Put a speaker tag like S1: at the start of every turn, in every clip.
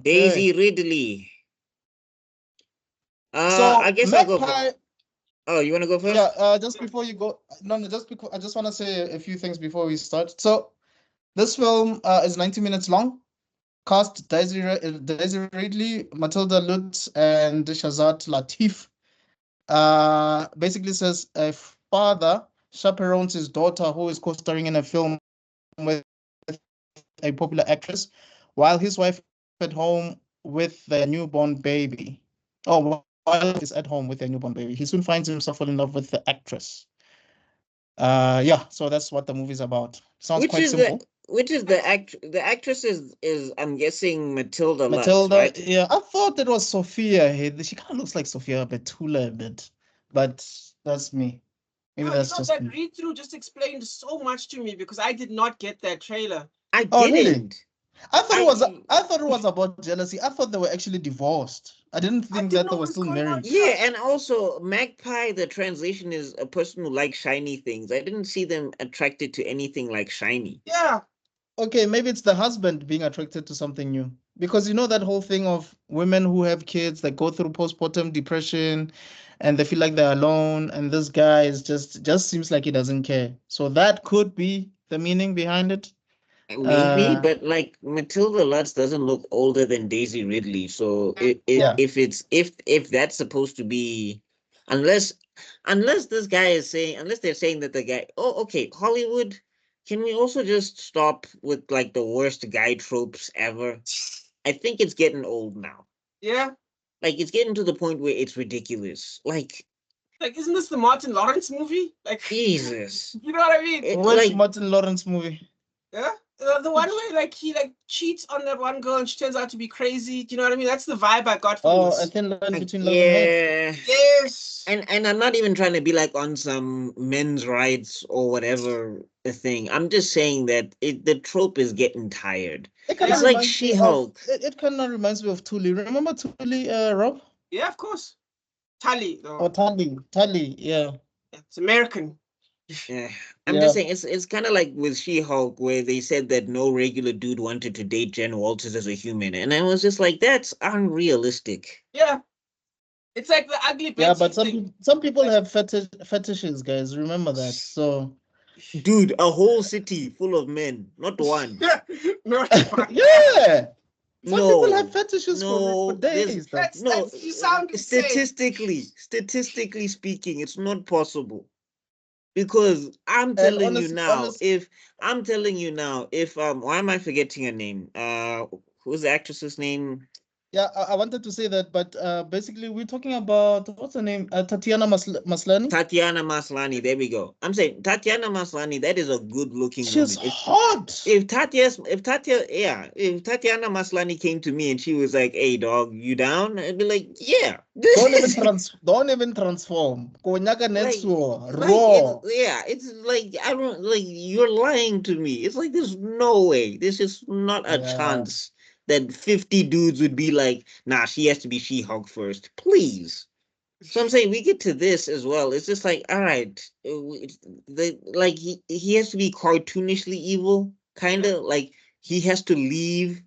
S1: Daisy
S2: Okay.
S1: Ridley. I
S2: So
S1: guess I'll go for.
S2: Magpie,
S1: Oh, you want to go
S2: yeah,
S1: first?
S2: just before you go, no, just because I just want to say a few things before we start. So this film is 90 minutes long. Cast Daisy Ridley, Matilda Lutz, and Shazad Latif. Basically says a father chaperones his daughter who is co-starring in a film with a popular actress, while his wife at home with their newborn baby. Oh, while is at home with their newborn baby, he soon finds himself falling in love with the actress. Yeah, so that's what the movie's about. Sounds
S1: Which
S2: quite
S1: is the
S2: simple.
S1: which is the actress is I'm guessing Matilda Lutz,
S2: Matilda,
S1: right?
S2: yeah, I thought it was Sophia. She kind of looks like Sophia Betula a bit, but that's me. Maybe
S3: No, you
S2: that's
S3: know,
S2: just
S3: that
S2: me.
S3: read through just explained so much to me because I did not get that trailer.
S1: I
S2: Oh, really?
S1: didn't.
S2: I
S1: I
S2: thought it was about jealousy. I thought they were actually divorced. I didn't
S3: I
S2: think
S3: didn't
S2: that they
S3: know
S2: were
S3: what's
S2: still
S3: going on
S2: married.
S1: Yeah,
S3: either.
S1: and also Magpie, the translation is a person who likes shiny things. I didn't see them attracted to anything like shiny.
S3: Yeah.
S2: Okay, maybe it's the husband being attracted to something new. Because you know that whole thing of women who have kids that go through postpartum depression and they feel like they're alone, and this guy is just seems like he doesn't care. So that could be the meaning behind it.
S1: Maybe,
S2: Uh,
S1: but like Matilda Lutz doesn't look older than Daisy Ridley. So
S2: yeah.
S1: if that's supposed to be, unless this guy is saying, unless they're saying that the guy, oh, okay, Hollywood, can we also just stop with like the worst guy tropes ever? I think it's getting old now.
S3: Yeah.
S1: Like it's getting to the point where it's ridiculous. Like
S3: Like, isn't this the Martin Lawrence movie? Like,
S1: Jesus,
S3: you know what I mean?
S2: Which
S1: like
S2: Martin Lawrence movie?
S3: Yeah. The one where like he like cheats on that one girl and she turns out to be crazy. Do you know what I mean? That's the vibe I got from
S2: Oh, A
S3: this.
S2: Thin Line Between Love and Hate.
S1: yeah.
S3: Yes.
S1: And I'm not even trying to be like on some men's rights or whatever thing. I'm just saying that the trope is getting tired.
S2: It kind
S3: Yeah.
S2: of
S1: It's like
S2: reminds me of
S1: She-Hulk.
S2: it kind of reminds me of Tully. Remember Tully, Rob?
S3: Yeah, of course. Tally,
S2: Or
S3: though.
S2: Tully, yeah.
S3: It's American.
S1: Yeah. I'm just
S2: Yeah.
S1: saying it's kind of like with She-Hulk where they said that no regular dude wanted to date Jen Walters as a human, and I was just like, that's unrealistic.
S3: Yeah. It's like the ugly
S2: Yeah,
S3: Betty
S2: but
S3: thing.
S2: some people
S3: Like,
S2: have fetishes, guys. Remember that. So
S1: Dude, a whole city full of men, not one.
S3: no,
S2: yeah, some people have
S1: No,
S2: fetishes for
S1: no, there's
S2: days. Though.
S1: no
S3: you sound insane.
S1: statistically speaking, it's not possible. Because I'm
S2: And
S1: telling you now,
S2: honest,
S1: if I'm telling you now, if why am I forgetting her name? Who's the actress's name?
S2: yeah, I wanted to say that, but basically we're talking about what's her name? Tatiana Maslany.
S1: Tatiana Maslany. There we go. I'm saying Tatiana Maslany. That is a good-looking
S2: She's
S1: woman.
S2: hot.
S1: If Tatiana Maslany came to me and she was like, "Hey, dog, you down?" I'd be like, "Yeah."
S2: Don't even transform. Konyaka
S1: like
S2: netsuo,
S1: it's
S2: raw.
S1: it's like I don't like you're lying to me. It's like there's no way. There's just not a
S2: Yeah.
S1: chance that 50 dudes would be like, nah, she has to be She-Hulk first. Please. So I'm saying we get to this as well. It's just like, all right, like he has to be cartoonishly evil, kind of like he has to leave.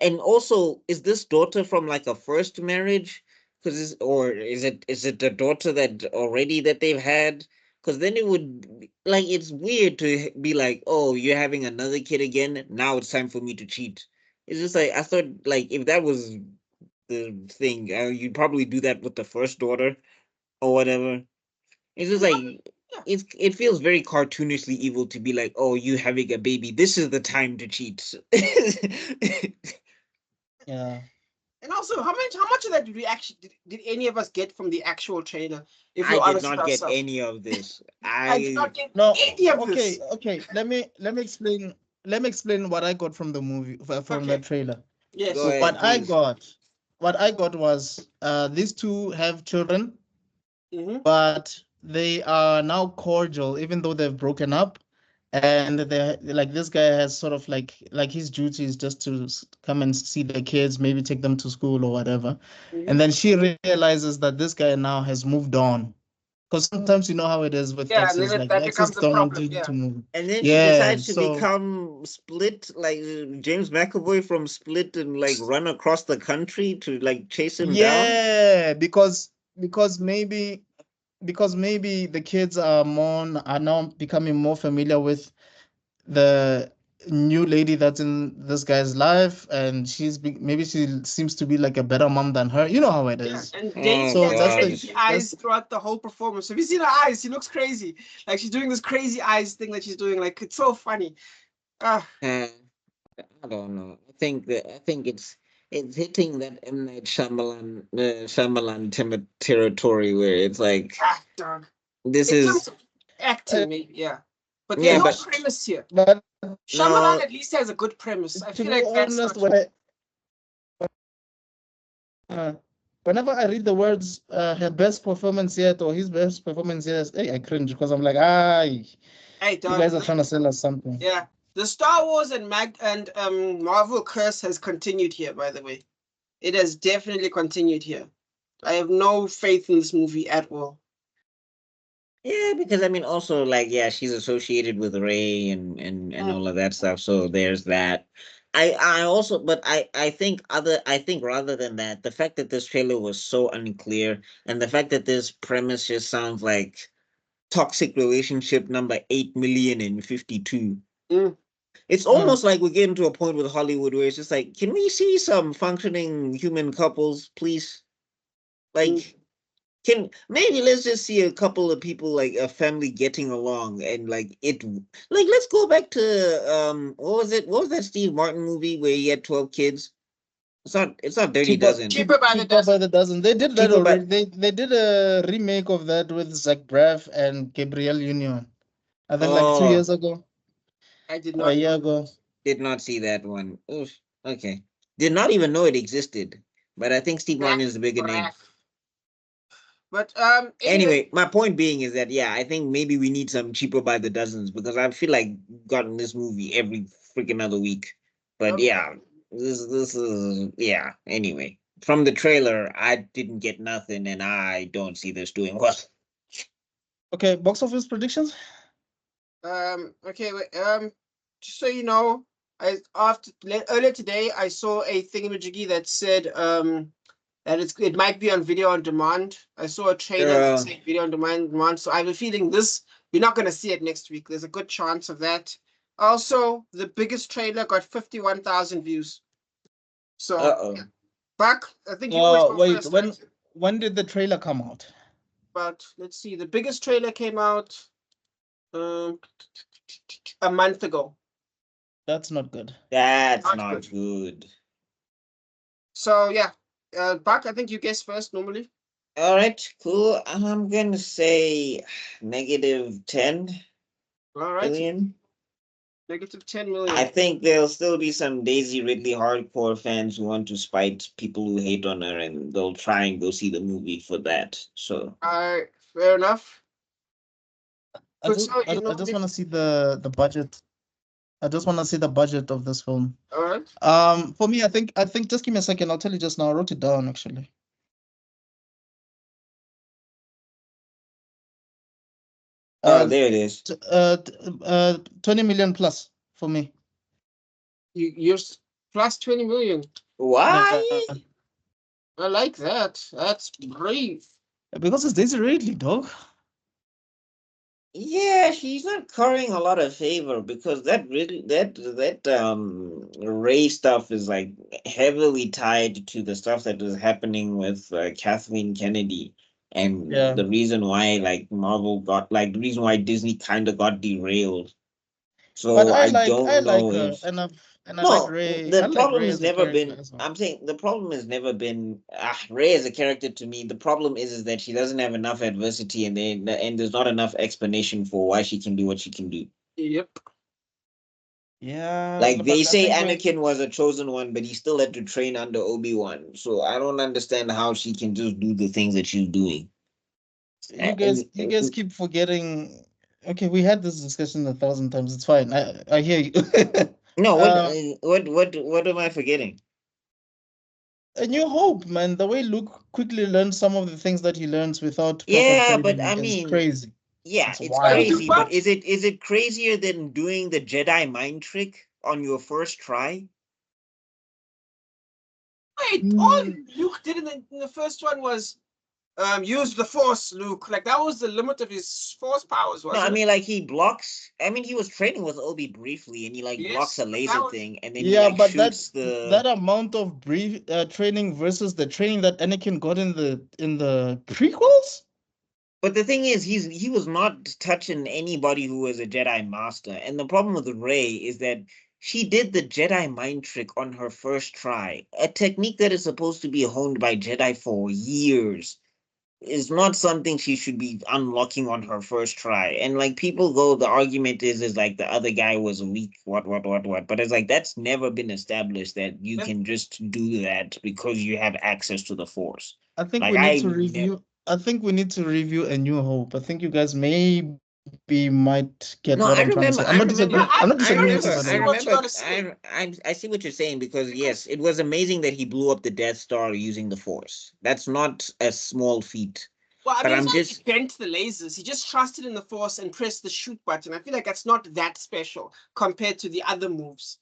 S1: And also, is this daughter from like a first marriage? Because or is it the daughter that already that they've had? Because then it would like it's weird to be like, oh, you're having another kid again. Now it's time for me to cheat. It's just like I thought, like if that was the thing, you'd probably do that with the first daughter or whatever. It's just like
S3: Yeah.
S1: it feels very cartoonishly evil to be like, oh, you having a baby. This is the time to cheat.
S2: Yeah.
S3: And also, how much of that did we actually did any of us get from the actual trailer? If
S1: I
S3: we're
S1: did
S3: honest with
S1: not get
S3: ourselves,
S1: any of this.
S3: I did not get
S2: No.
S3: any of
S2: Okay.
S3: this.
S2: Okay. Let me explain. Let me explain what I got from the movie from
S3: Okay.
S2: that trailer.
S1: Go
S3: Yes.
S2: So
S1: ahead, please.
S2: what I got was these two have children,
S3: Mm-hmm.
S2: but they are now cordial, even though they've broken up. And they like this guy has sort of like his duty is just to come and see the kids, maybe take them to school or whatever.
S3: Mm-hmm.
S2: And then she realizes that this guy now has moved on Because sometimes you know how it is with
S3: Yeah, and
S2: exes,
S3: then
S2: like
S3: that
S2: the exes
S3: becomes a
S2: don't want
S3: problem.
S2: you
S3: Yeah.
S2: to move.
S1: And then she
S2: Yeah,
S1: decides to
S2: so
S1: become Split, like James McAvoy from Split, and like run across the country to like chase him down.
S2: yeah, because maybe the kids are now becoming more familiar with the new lady that's in this guy's life, and maybe she seems to be like a better mom than her. You know how it
S3: Yeah,
S2: is.
S3: and
S1: Oh
S3: Daisy
S2: So
S3: has
S2: that's
S1: God.
S2: the
S3: crazy
S2: that's
S3: eyes throughout the whole performance. Have you seen her eyes? She looks crazy. Like she's doing this crazy eyes thing that she's doing. Like it's so funny. Ah,
S1: Uh, I don't know. I think it's hitting that M Night Shyamalan territory where it's like
S3: dog.
S1: this
S3: In terms
S1: is
S3: of acting, maybe, yeah. But there's
S1: yeah,
S3: no
S1: but
S3: premise here.
S2: but
S3: Shyamalan
S1: no.
S3: at least has a good premise. I
S2: to
S3: feel
S2: be
S3: like that's
S2: honest,
S3: not.
S2: uh, whenever I read the words her best performance yet or his best performance yet, hey, I cringe because I'm like,
S3: Hey,
S2: you
S3: dog.
S2: guys are trying to sell us something.
S3: Yeah, the Star Wars and Marvel curse has continued here. By the way, it has definitely continued here. I have no faith in this movie at all.
S1: Yeah, because I mean, also like, yeah, she's associated with Ray and
S3: Mm.
S1: all of that stuff. So there's that. I also, but I think rather than that, the fact that this trailer was so unclear, and the fact that this premise just sounds like toxic relationship number 8,052.
S3: Mm.
S1: It's almost like we're getting to a point with Hollywood where it's just like, can we see some functioning human couples, please?
S3: Mm.
S1: Like, can maybe let's just see a couple of people like a family getting along and like let's go back to what was that Steve Martin movie where he had 12 kids? It's not Dirty Dozen.
S3: Cheaper by the
S2: Cheaper by
S3: dozen.
S2: the dozen. They did that
S1: Cheaper
S2: already.
S1: but
S2: They did a remake of that with Zach Braff and Gabrielle Union. I think like two
S1: oh
S2: years ago,
S3: I did
S2: or a
S3: not
S2: year
S3: know.
S2: ago.
S1: did not see that one. Oof, okay. Did not even know it existed. But I think Steve Martin
S3: Zach
S1: is the bigger name.
S3: Braff. But anyway,
S1: Anyway, my point being is that yeah, I think maybe we need some cheaper by the dozens because I feel like gotten this movie every freaking other week. But
S3: okay.
S1: yeah, this is yeah. Anyway, from the trailer, I didn't get nothing, and I don't see this doing well.
S2: Okay, box office predictions.
S3: Okay. Wait, just so you know, earlier today I saw a thingamajiggy that said that it might be on video on demand. I saw a trailer that
S1: Girl,
S3: said video on demand. So I have a feeling this you're not gonna see it next week. There's a good chance of that. Also, the biggest trailer got 51,000 views. So
S1: oh.
S3: Buck, I think you always go
S2: Wait,
S3: first, right?
S2: when did the trailer come out?
S3: But let's see. The biggest trailer came out um, a month ago.
S2: That's not good.
S1: That's
S3: Not
S1: not
S3: good.
S1: good.
S3: So yeah, Buck, I think you guess first normally.
S1: All right, cool. I'm gonna say negative 10
S3: All right,
S1: million.
S3: negative 10
S1: I
S3: million.
S1: think there'll still be some Daisy Ridley hardcore fans who want to spite people who hate on her, and they'll try and go see the movie for that. So,
S3: All right, fair enough. So you
S2: I
S3: know,
S2: just want to see the budget. I just want to see the budget of this film.
S3: all right.
S2: For me, I think just give me a second. I'll tell you just now. I wrote it down actually.
S1: oh,
S2: Uh,
S1: there it is.
S2: 20 million plus for me.
S3: You're plus 20 million.
S1: Why?
S2: Yeah,
S3: I like that. That's brave.
S2: because it's Daisy Ridley, dog.
S1: Yeah, she's not currying a lot of favor because that really that Ray stuff is like heavily tied to the stuff that was happening with Kathleen Kennedy, and
S2: Yeah,
S1: the reason why like Marvel got like the reason why Disney kind of got derailed.
S2: but
S1: So I
S2: I
S1: don't
S2: like
S1: know
S2: her,
S1: if
S2: and I like
S1: no,
S2: Ray. I
S1: the
S2: like
S1: problem
S2: Ray
S1: has
S2: as a
S1: never
S2: character
S1: been.
S2: as well.
S1: I'm saying the problem has never been Ray as a character to me. The problem is that she doesn't have enough adversity, and there's not enough explanation for why she can do what she can do.
S3: Yep.
S2: Yeah,
S1: Like they
S2: but I
S1: say,
S2: think when
S1: Anakin was a chosen one, but he still had to train under Obi-Wan. So I don't understand how she can just do the things that she's doing.
S2: you guys keep forgetting. Okay, we had this discussion 1,000 times. It's fine. I hear you.
S1: No,
S2: um,
S1: what am I forgetting?
S2: A New Hope, man. The way Luke quickly learns some of the things that he learns without proper
S1: Yeah, but I
S2: training is
S1: mean,
S2: crazy.
S1: yeah,
S2: It's
S1: it's
S3: But
S2: wild.
S1: crazy, but
S3: but
S1: is it crazier than doing the Jedi mind trick on your first try?
S3: wait, all
S2: Mm,
S3: Luke did in the first one was use the Force, Luke. Like that was the limit of his Force powers,
S1: No, I
S3: wasn't it?
S1: mean like he blocks. I mean he was training with Obi briefly, and he like blocks
S3: Yes,
S1: a
S3: but that
S1: laser
S3: was
S1: thing, and then he
S2: yeah,
S1: like
S2: but
S1: shoots the.
S2: that amount of brief training versus the training that Anakin got in the prequels.
S1: But the thing is, he was not touching anybody who was a Jedi master. And the problem with Rey is that she did the Jedi mind trick on her first try, a technique that is supposed to be honed by Jedi for years. Is not something she should be unlocking on her first try. And like people go, the argument is like the other guy was weak, what. But it's like that's never been established that you
S3: that,
S1: can just do that because you have access to the Force.
S2: I think
S1: Like
S2: we need
S1: I
S2: to
S1: never.
S2: review. I think we need to review A New Hope. I think you guys maybe might get
S1: No,
S2: what
S1: I
S2: I'm trying to
S1: remember.
S2: say.
S1: I
S3: yeah,
S1: remember.
S2: I'm not
S1: I
S3: I'm
S2: disagreeing with
S3: curious
S2: you,
S3: to
S1: remember.
S2: by the
S1: I
S3: see
S2: way.
S3: what you
S1: remember.
S3: gotta say
S1: I see what you're saying because yes,
S3: because
S1: it was amazing that he blew up the Death Star using the Force. That's not a small feat.
S3: well, I
S1: But
S3: mean, it's
S1: I'm
S3: not like he
S1: just
S3: bent the lasers. He just trusted in the Force and pressed the shoot button. I feel like that's not that special compared to the other moves.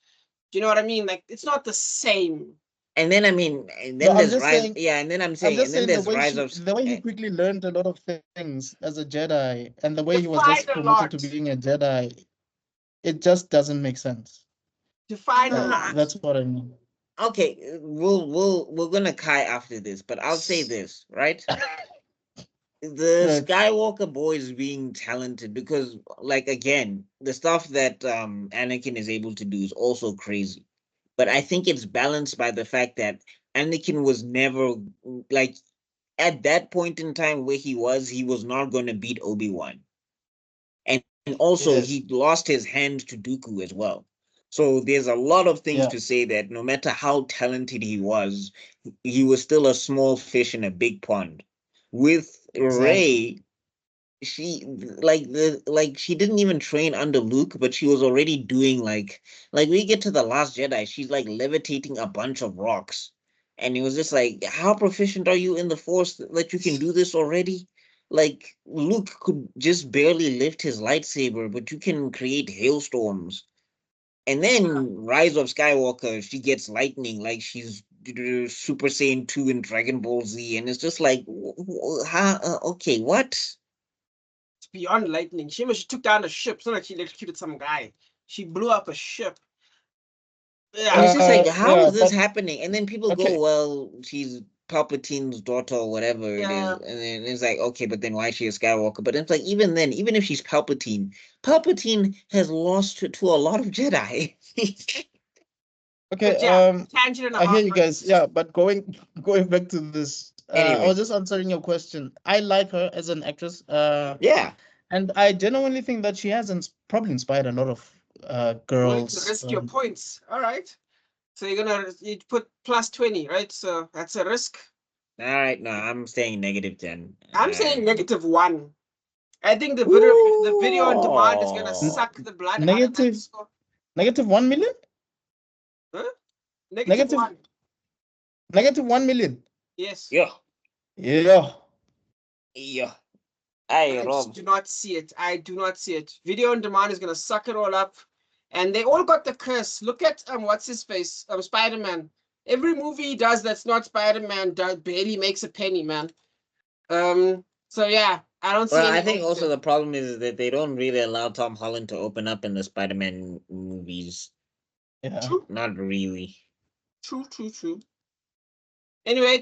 S3: Do you know what I mean? Like it's not the same.
S1: and then I mean and
S2: No,
S1: then there's rise. Yeah, and then I'm
S2: I'm
S1: saying
S2: just
S1: and then
S2: saying
S1: there's rise of.
S2: the way he quickly learned a lot of things as a Jedi, and the way he was
S3: Defied
S2: just
S3: a
S2: promoted
S3: lot.
S2: to being a Jedi, it just doesn't make sense.
S3: Defied a lot.
S2: That's what I mean.
S1: Okay, we're gonna Kai after this, but I'll say this right. The
S2: Right.
S1: Skywalker boys being talented because, like, again, the stuff that Anakin is able to do is also crazy. But I think it's balanced by the fact that Anakin was never like at that point in time where he was not going to beat Obi-Wan. And also
S2: Yes.
S1: he lost his hand to Dooku as well. So there's a lot of things
S2: Yeah.
S1: to say that no matter how talented he was still a small fish in a big pond. With
S2: Exactly.
S1: Ray, she like she didn't even train under Luke, but she was already doing like we get to the Last Jedi, she's like levitating a bunch of rocks, and it was just like, how proficient are you in the Force that you can do this already? Like Luke could just barely lift his lightsaber, but you can create hailstorms. And then Rise of Skywalker, she gets lightning like she's Super Saiyan 2 in Dragon Ball Z, and it's just like, how? Okay, what?
S3: It's beyond lightning. She took down a ship. It's not like she electrocuted some guy. She blew up a ship.
S1: And
S3: Yeah.
S1: it's just like, how
S2: Yeah,
S1: is this
S2: but
S1: happening? And then people
S2: okay.
S1: go, well, she's Palpatine's daughter or whatever it is.
S3: Yeah.
S1: And then it's like, okay, but then why is she a Skywalker? But it's like, even then, even if she's Palpatine, Palpatine has lost to a lot of Jedi.
S2: Okay,
S3: But yeah, tangent and a
S2: I hear
S3: half.
S2: you guys. Yeah, but going back to this, I was
S1: Anyway,
S2: just answering your question. I like her as an actress,
S1: yeah.
S2: and I genuinely think that she has probably inspired a lot of
S3: Willing to
S2: girls.
S3: risk your points. All right. So you put plus 20, right? So that's a risk.
S1: All right, no, I'm staying negative 10.
S3: I'm saying
S1: Right.
S3: -1. I think the video on demand is gonna
S2: N-
S1: Ooh.
S3: suck the blood out of that
S2: negative
S3: score.
S2: negative 1 million,
S3: Huh? Negative
S2: negative
S3: one.
S2: negative 1 million.
S3: Yes.
S1: Yeah.
S2: Yeah.
S1: Yeah. Hey,
S3: I just
S1: Rob.
S3: do not see it. I do not see it. Video on demand is gonna suck it all up. And they all got the curse. Look at what's his face? Spider-Man. Every movie he does that's not Spider-Man barely makes a penny, man. So yeah, I don't see
S1: Well, I
S3: any
S1: think
S3: hope
S1: also
S3: there.
S1: the problem is that they don't really allow Tom Holland to open up in the Spider-Man movies.
S2: Yeah.
S3: True,
S1: Not really.
S3: true, true, true. Anyway,